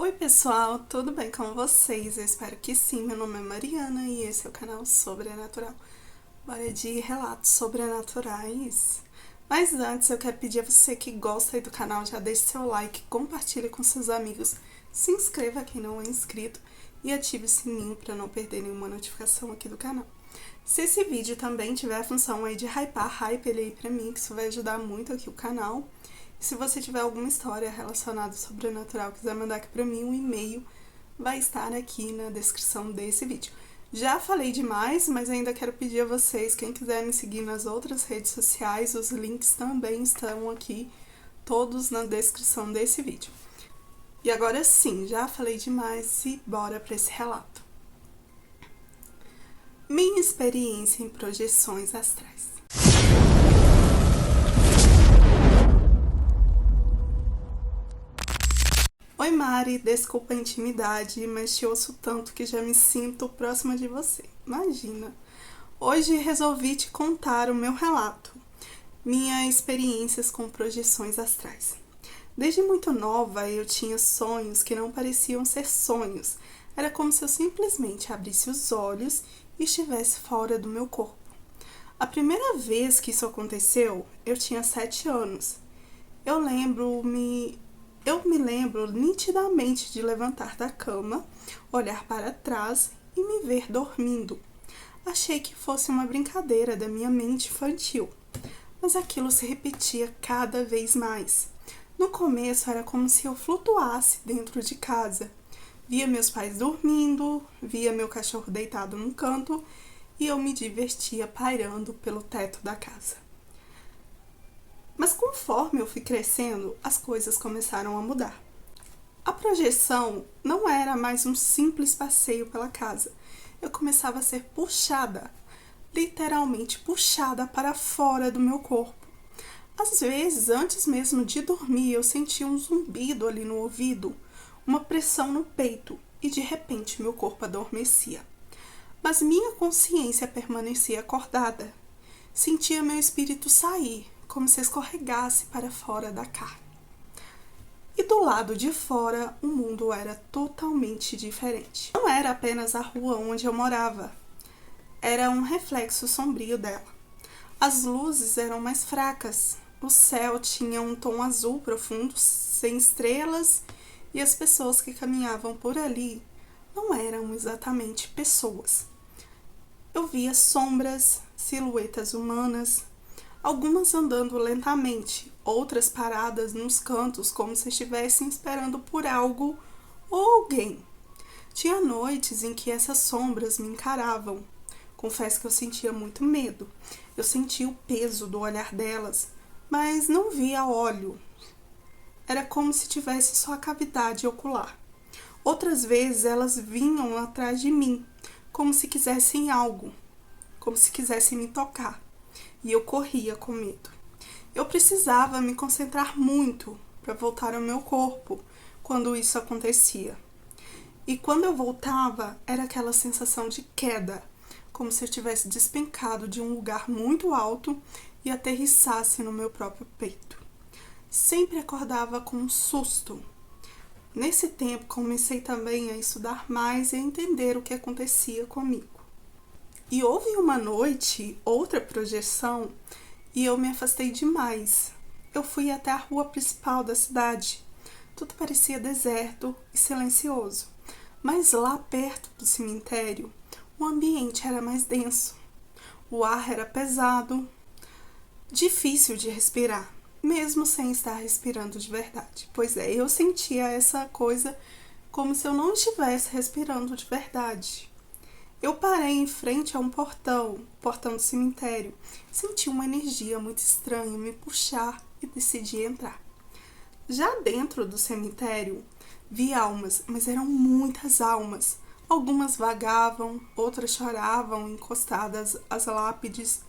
Oi pessoal, tudo bem com vocês? Eu espero que sim. Meu nome é Mariana e esse é o canal Sobrenatural. Bora de relatos sobrenaturais. Mas antes eu quero pedir a você que gosta aí do canal, já deixe seu like, compartilhe com seus amigos, se inscreva quem não é inscrito e ative o sininho para não perder nenhuma notificação aqui do canal. Se esse vídeo também tiver a função aí de hype ele aí pra mim, que isso vai ajudar muito aqui o canal. E se você tiver alguma história relacionada ao sobrenatural, quiser mandar aqui pra mim, um e-mail vai estar aqui na descrição desse vídeo. Já falei demais, mas ainda quero pedir a vocês, quem quiser me seguir nas outras redes sociais, os links também estão aqui, todos na descrição desse vídeo. E agora sim, já falei demais e bora para esse relato. Minha experiência em projeções astrais. Oi Mari, desculpa a intimidade, mas te ouço tanto que já me sinto próxima de você. Imagina! Hoje resolvi te contar o meu relato, minhas experiências com projeções astrais. Desde muito nova eu tinha sonhos que não pareciam ser sonhos. Era como se eu simplesmente abrisse os olhos e estivesse fora do meu corpo. A primeira vez que isso aconteceu, eu tinha 7 anos. Eu me lembro nitidamente de levantar da cama, olhar para trás e me ver dormindo. Achei que fosse uma brincadeira da minha mente infantil, mas aquilo se repetia cada vez mais. No começo era como se eu flutuasse dentro de casa. Via meus pais dormindo, via meu cachorro deitado num canto e eu me divertia pairando pelo teto da casa. Mas conforme eu fui crescendo, as coisas começaram a mudar. A projeção não era mais um simples passeio pela casa. Eu começava a ser puxada, literalmente puxada para fora do meu corpo. Às vezes, antes mesmo de dormir, eu sentia um zumbido ali no ouvido, uma pressão no peito e de repente meu corpo adormecia. Mas minha consciência permanecia acordada. Sentia meu espírito sair, como se escorregasse para fora da carne. E do lado de fora, o mundo era totalmente diferente. Não era apenas a rua onde eu morava, era um reflexo sombrio dela. As luzes eram mais fracas, o céu tinha um tom azul profundo, sem estrelas, e as pessoas que caminhavam por ali não eram exatamente pessoas. Eu via sombras, silhuetas humanas, algumas andando lentamente, outras paradas nos cantos como se estivessem esperando por algo ou alguém. Tinha noites em que essas sombras me encaravam. Confesso que eu sentia muito medo. Eu sentia o peso do olhar delas, mas não via olho. Era como se tivesse só a cavidade ocular. Outras vezes elas vinham atrás de mim, como se quisessem algo, como se quisessem me tocar. E eu corria com medo. Eu precisava me concentrar muito para voltar ao meu corpo quando isso acontecia. E quando eu voltava, era aquela sensação de queda, como se eu tivesse despencado de um lugar muito alto e aterrissasse no meu próprio peito. Sempre acordava com um susto. Nesse tempo, comecei também a estudar mais e a entender o que acontecia comigo. E houve uma noite, outra projeção, e eu me afastei demais. Eu fui até a rua principal da cidade. Tudo parecia deserto e silencioso. Mas lá perto do cemitério, o ambiente era mais denso. O ar era pesado, difícil de respirar, mesmo sem estar respirando de verdade. Pois é, eu sentia essa coisa como se eu não estivesse respirando de verdade. Eu parei em frente a um portão do cemitério. Senti uma energia muito estranha me puxar e decidi entrar. Já dentro do cemitério, vi almas, mas eram muitas almas. Algumas vagavam, outras choravam encostadas às lápides.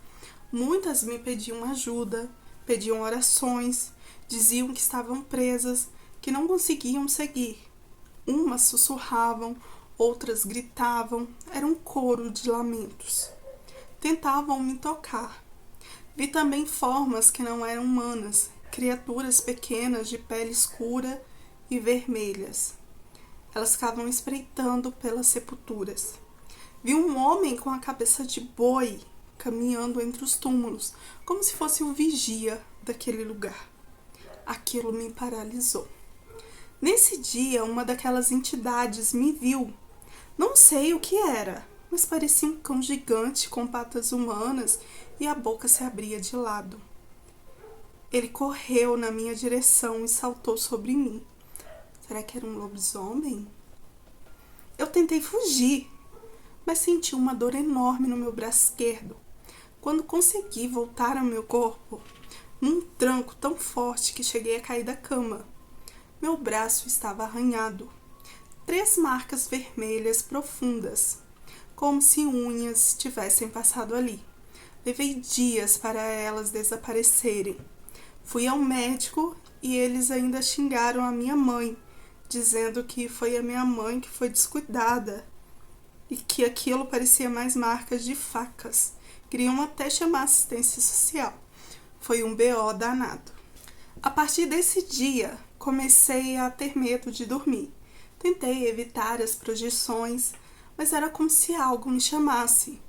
Muitas me pediam ajuda, pediam orações, diziam que estavam presas, que não conseguiam seguir. Umas sussurravam, outras gritavam, era um coro de lamentos. Tentavam me tocar. Vi também formas que não eram humanas, criaturas pequenas de pele escura e vermelhas. Elas ficavam espreitando pelas sepulturas. Vi um homem com a cabeça de boi caminhando entre os túmulos, como se fosse o vigia daquele lugar. Aquilo me paralisou. Nesse dia, uma daquelas entidades me viu. Não sei o que era, mas parecia um cão gigante com patas humanas e a boca se abria de lado. Ele correu na minha direção e saltou sobre mim. Será que era um lobisomem? Eu tentei fugir, mas senti uma dor enorme no meu braço esquerdo. Quando consegui voltar ao meu corpo, num tranco tão forte que cheguei a cair da cama. Meu braço estava arranhado. 3 marcas vermelhas profundas, como se unhas tivessem passado ali. Levei dias para elas desaparecerem. Fui ao médico e eles ainda xingaram a minha mãe, dizendo que foi a minha mãe que foi descuidada e que aquilo parecia mais marcas de facas. Queriam até chamar assistência social. Foi um BO danado. A partir desse dia, comecei a ter medo de dormir. Tentei evitar as projeções, mas era como se algo me chamasse.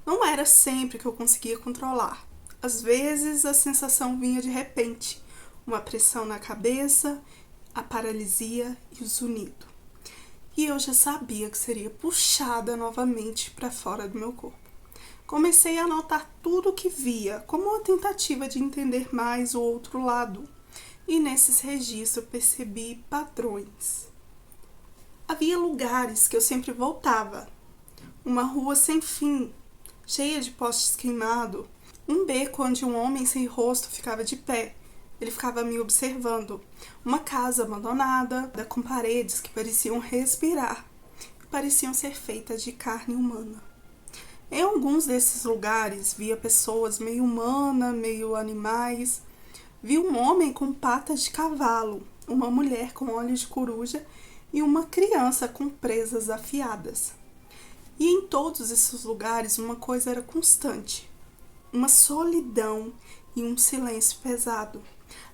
Não era sempre que eu conseguia controlar. Às vezes a sensação vinha de repente, uma pressão na cabeça, a paralisia e o zunido. E eu já sabia que seria puxada novamente para fora do meu corpo. Comecei a anotar tudo o que via, como uma tentativa de entender mais o outro lado. E nesses registros percebi padrões. Havia lugares que eu sempre voltava. Uma rua sem fim, cheia de postes queimados. Um beco onde um homem sem rosto ficava de pé. Ele ficava me observando. Uma casa abandonada, com paredes que pareciam respirar e pareciam ser feitas de carne humana. Em alguns desses lugares, via pessoas meio humanas, meio animais. Vi um homem com patas de cavalo, uma mulher com olhos de coruja e uma criança com presas afiadas. E em todos esses lugares uma coisa era constante. Uma solidão e um silêncio pesado.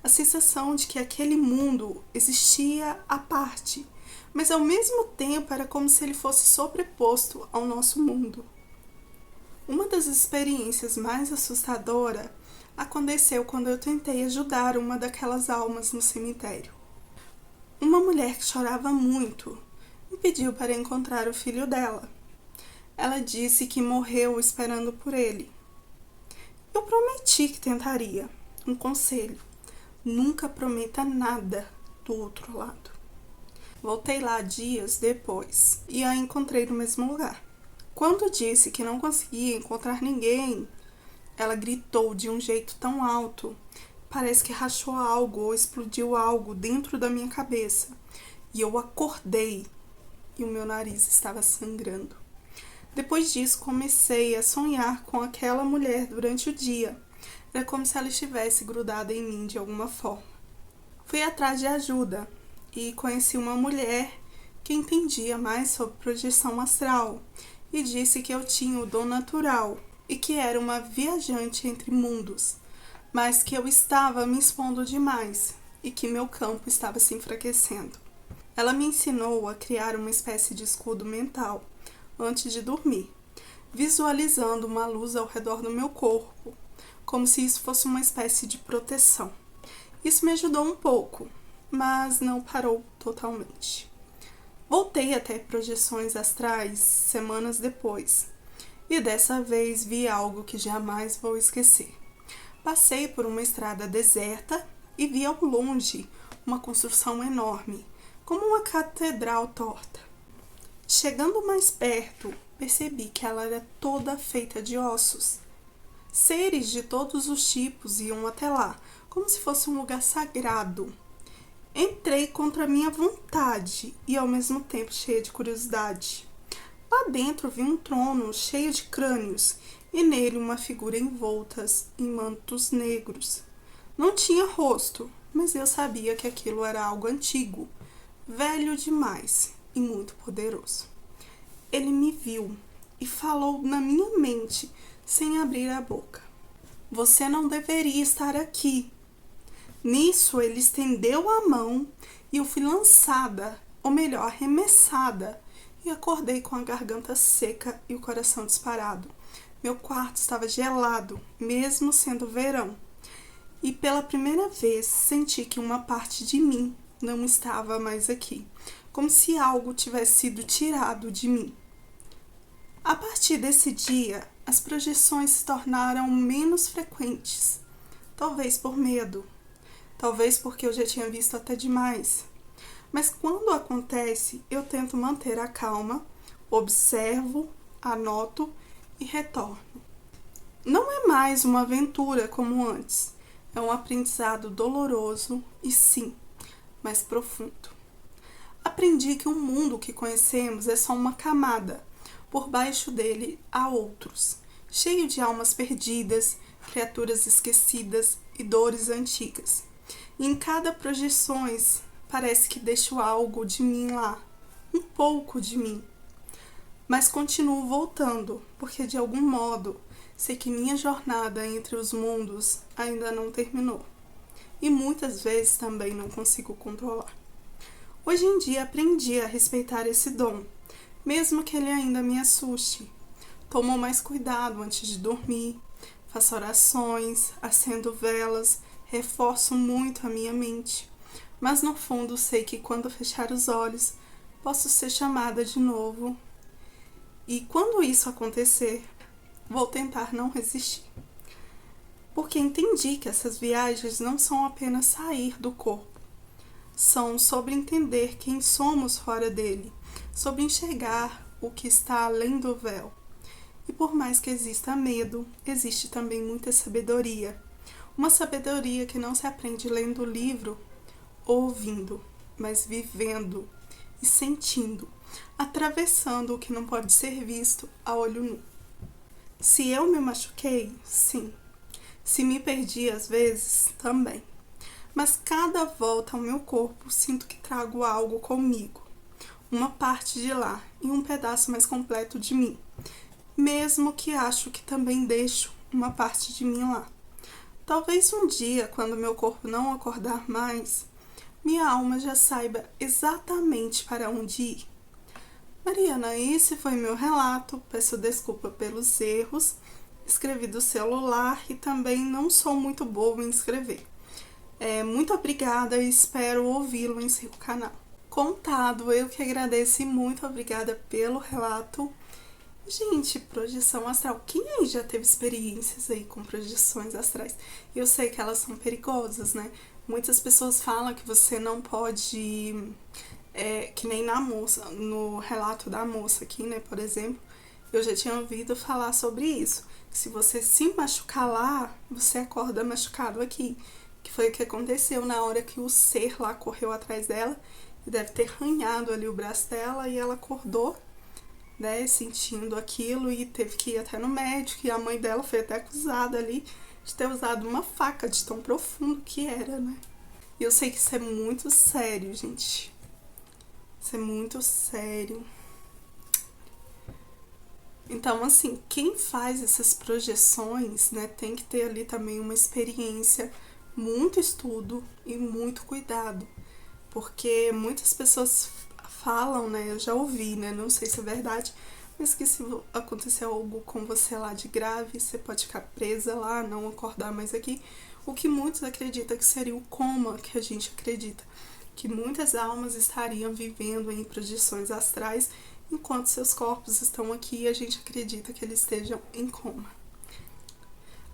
A sensação de que aquele mundo existia à parte, mas ao mesmo tempo era como se ele fosse sobreposto ao nosso mundo. Uma das experiências mais assustadoras aconteceu quando eu tentei ajudar uma daquelas almas no cemitério. Uma mulher que chorava muito me pediu para encontrar o filho dela. Ela disse que morreu esperando por ele. Eu prometi que tentaria. Um conselho: nunca prometa nada do outro lado. Voltei lá dias depois e a encontrei no mesmo lugar. Quando disse que não conseguia encontrar ninguém, ela gritou de um jeito tão alto, parece que rachou algo ou explodiu algo dentro da minha cabeça. E eu acordei e o meu nariz estava sangrando. Depois disso, comecei a sonhar com aquela mulher durante o dia. Era como se ela estivesse grudada em mim de alguma forma. Fui atrás de ajuda e conheci uma mulher que entendia mais sobre projeção astral e disse que eu tinha o dom natural e que era uma viajante entre mundos, mas que eu estava me expondo demais e que meu campo estava se enfraquecendo. Ela me ensinou a criar uma espécie de escudo mental antes de dormir, visualizando uma luz ao redor do meu corpo, como se isso fosse uma espécie de proteção. Isso me ajudou um pouco, mas não parou totalmente. Voltei a ter projeções astrais semanas depois, e dessa vez vi algo que jamais vou esquecer. Passei por uma estrada deserta e vi ao longe uma construção enorme, como uma catedral torta. Chegando mais perto, percebi que ela era toda feita de ossos. Seres de todos os tipos iam até lá, como se fosse um lugar sagrado. Entrei contra minha vontade e ao mesmo tempo cheia de curiosidade. Lá dentro vi um trono cheio de crânios e nele uma figura envolta em mantos negros. Não tinha rosto, mas eu sabia que aquilo era algo antigo, velho demais e muito poderoso. Ele me viu e falou na minha mente, sem abrir a boca: "Você não deveria estar aqui." Nisso ele estendeu a mão e eu fui lançada ou melhor, arremessada, e acordei com a garganta seca e o coração disparado. Meu quarto estava gelado, mesmo sendo verão. E pela primeira vez senti que uma parte de mim não estava mais aqui, como se algo tivesse sido tirado de mim. A partir desse dia, as projeções se tornaram menos frequentes, talvez por medo, talvez porque eu já tinha visto até demais. Mas quando acontece, eu tento manter a calma, observo, anoto e retorno. Não é mais uma aventura como antes, é um aprendizado doloroso e sim, mais profundo. Aprendi que o mundo que conhecemos é só uma camada, por baixo dele há outros, cheio de almas perdidas, criaturas esquecidas e dores antigas. E em cada projeções parece que deixo algo de mim lá, um pouco de mim. Mas continuo voltando, porque de algum modo sei que minha jornada entre os mundos ainda não terminou. E muitas vezes também não consigo controlar. Hoje em dia aprendi a respeitar esse dom, mesmo que ele ainda me assuste. Tomo mais cuidado antes de dormir, faço orações, acendo velas, reforço muito a minha mente. Mas no fundo sei que quando fechar os olhos, posso ser chamada de novo. E quando isso acontecer, vou tentar não resistir. Porque entendi que essas viagens não são apenas sair do corpo. São sobre entender quem somos fora dele, sobre enxergar o que está além do véu. E por mais que exista medo, existe também muita sabedoria. Uma sabedoria que não se aprende lendo o livro ou ouvindo, mas vivendo e sentindo, atravessando o que não pode ser visto a olho nu. Se eu me machuquei, sim. Se me perdi às vezes, também. Mas cada volta ao meu corpo sinto que trago algo comigo. Uma parte de lá e um pedaço mais completo de mim. Mesmo que acho que também deixo uma parte de mim lá. Talvez um dia, quando meu corpo não acordar mais, minha alma já saiba exatamente para onde ir. Mariana, esse foi meu relato. Peço desculpa pelos erros. Escrevi do celular e também não sou muito boa em escrever. Muito obrigada e espero ouvi-lo em seu canal. Contado, eu que agradeço e muito obrigada pelo relato. Gente, projeção astral. Quem aí já teve experiências aí com projeções astrais? Eu sei que elas são perigosas, né? Muitas pessoas falam que você não pode... que nem na moça, no relato da moça aqui, né, por exemplo, eu já tinha ouvido falar sobre isso. Se você se machucar lá, você acorda machucado aqui. Que foi o que aconteceu na hora que o ser lá correu atrás dela e deve ter arranhado ali o braço dela e ela acordou, né, sentindo aquilo e teve que ir até no médico e a mãe dela foi até acusada ali de ter usado uma faca de tão profundo que era, né. E eu sei que isso é muito sério, gente. Isso é muito sério. Então, assim, quem faz essas projeções, né, tem que ter ali também uma experiência, muito estudo e muito cuidado. Porque muitas pessoas falam, né, eu já ouvi, né, não sei se é verdade, mas que se acontecer algo com você lá de grave, você pode ficar presa lá, não acordar mais aqui. O que muitos acreditam que seria o coma que a gente acredita. Que muitas almas estariam vivendo em projeções astrais, enquanto seus corpos estão aqui e a gente acredita que eles estejam em coma.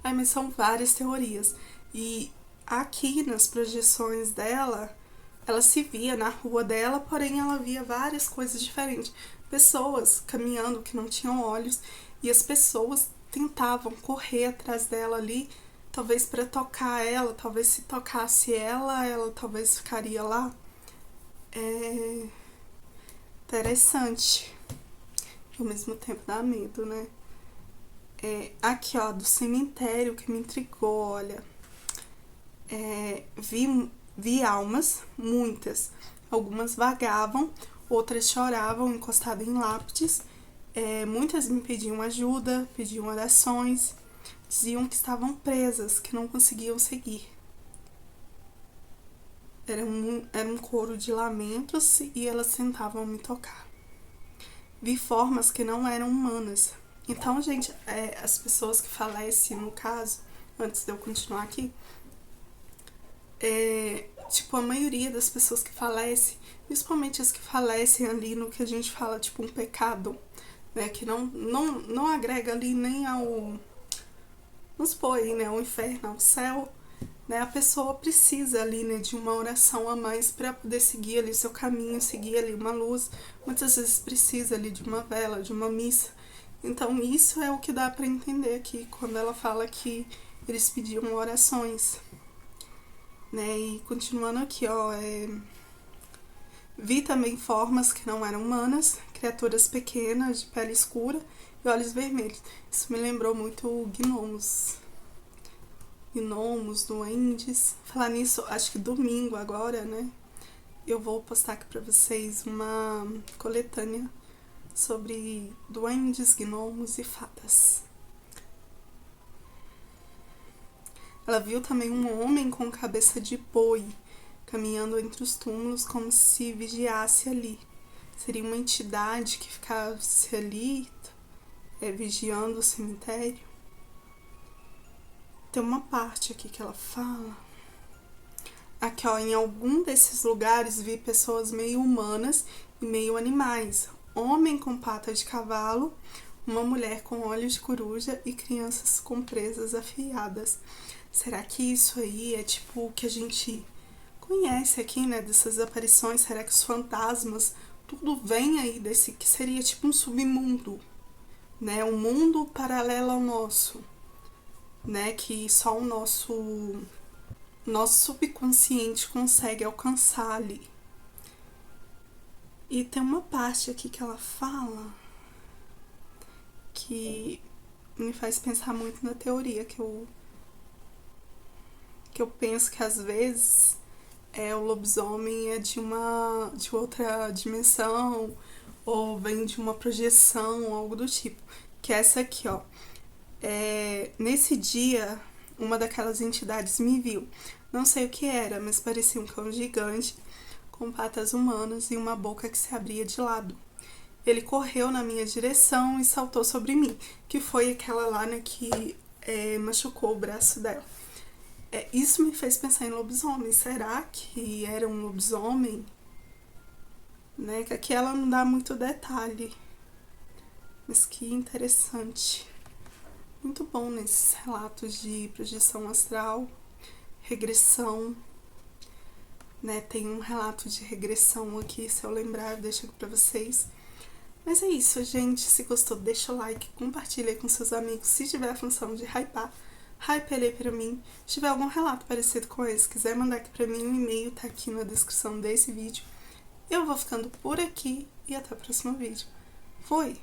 Mas são várias teorias. E aqui nas projeções dela, ela se via na rua dela, porém ela via várias coisas diferentes. Pessoas caminhando que não tinham olhos e as pessoas tentavam correr atrás dela ali, talvez para tocar ela, talvez se tocasse ela talvez ficaria lá. É interessante. Ao mesmo tempo dá medo, né? Aqui, ó, do cemitério que me intrigou, olha. Vi almas, muitas. Algumas vagavam, outras choravam encostadas em lápides. Muitas me pediam ajuda, pediam orações. Diziam que estavam presas, que não conseguiam seguir. Era um coro de lamentos e elas tentavam me tocar. Vi formas que não eram humanas. Então, gente, as pessoas que falecem, no caso, antes de eu continuar aqui, tipo, a maioria das pessoas que falecem, principalmente as que falecem ali no que a gente fala, tipo, um pecado, né, que não agrega ali nem ao, vamos supor aí, né, ao inferno, ao céu, né, a pessoa precisa ali, né, de uma oração a mais para poder seguir ali o seu caminho, seguir ali uma luz. Muitas vezes precisa ali de uma vela, de uma missa. Então isso é o que dá para entender aqui quando ela fala que eles pediam orações, né? E continuando aqui, ó, vi também formas que não eram humanas, criaturas pequenas de pele escura e olhos vermelhos. Isso me lembrou muito gnomos, duendes. Falar nisso, acho que domingo agora, né? Eu vou postar aqui pra vocês uma coletânea sobre duendes, gnomos e fadas. Ela viu também um homem com cabeça de boi caminhando entre os túmulos como se vigiasse ali. Seria uma entidade que ficasse ali vigiando o cemitério. Tem uma parte aqui que ela fala. Aqui, ó, em algum desses lugares vi pessoas meio humanas e meio animais. Homem com pata de cavalo, uma mulher com olhos de coruja e crianças com presas afiadas. Será que isso aí é tipo o que a gente conhece aqui, né, dessas aparições? Será que os fantasmas, tudo vem aí desse, que seria tipo um submundo, né, um mundo paralelo ao nosso, né, que só o nosso subconsciente consegue alcançar ali. E tem uma parte aqui que ela fala que me faz pensar muito na teoria que eu penso que às vezes o lobisomem é de outra dimensão ou vem de uma projeção, algo do tipo. Que é essa aqui, ó. Nesse dia, uma daquelas entidades me viu. Não sei o que era, mas parecia um cão gigante com patas humanas e uma boca que se abria de lado. Ele correu na minha direção e saltou sobre mim, que foi aquela lá, né, que machucou o braço dela. Isso me fez pensar em lobisomem. Será que era um lobisomem? Né? Que aqui ela não dá muito detalhe. Mas que interessante. Muito bom nesses relatos de projeção astral, regressão. Né? Tem um relato de regressão aqui, se eu lembrar, eu deixo aqui pra vocês. Mas é isso, gente. Se gostou, deixa o like, compartilha com seus amigos. Se tiver a função de hypar, hype ele pra mim. Se tiver algum relato parecido com esse, quiser mandar aqui pra mim, um e-mail tá aqui na descrição desse vídeo. Eu vou ficando por aqui e até o próximo vídeo. Fui!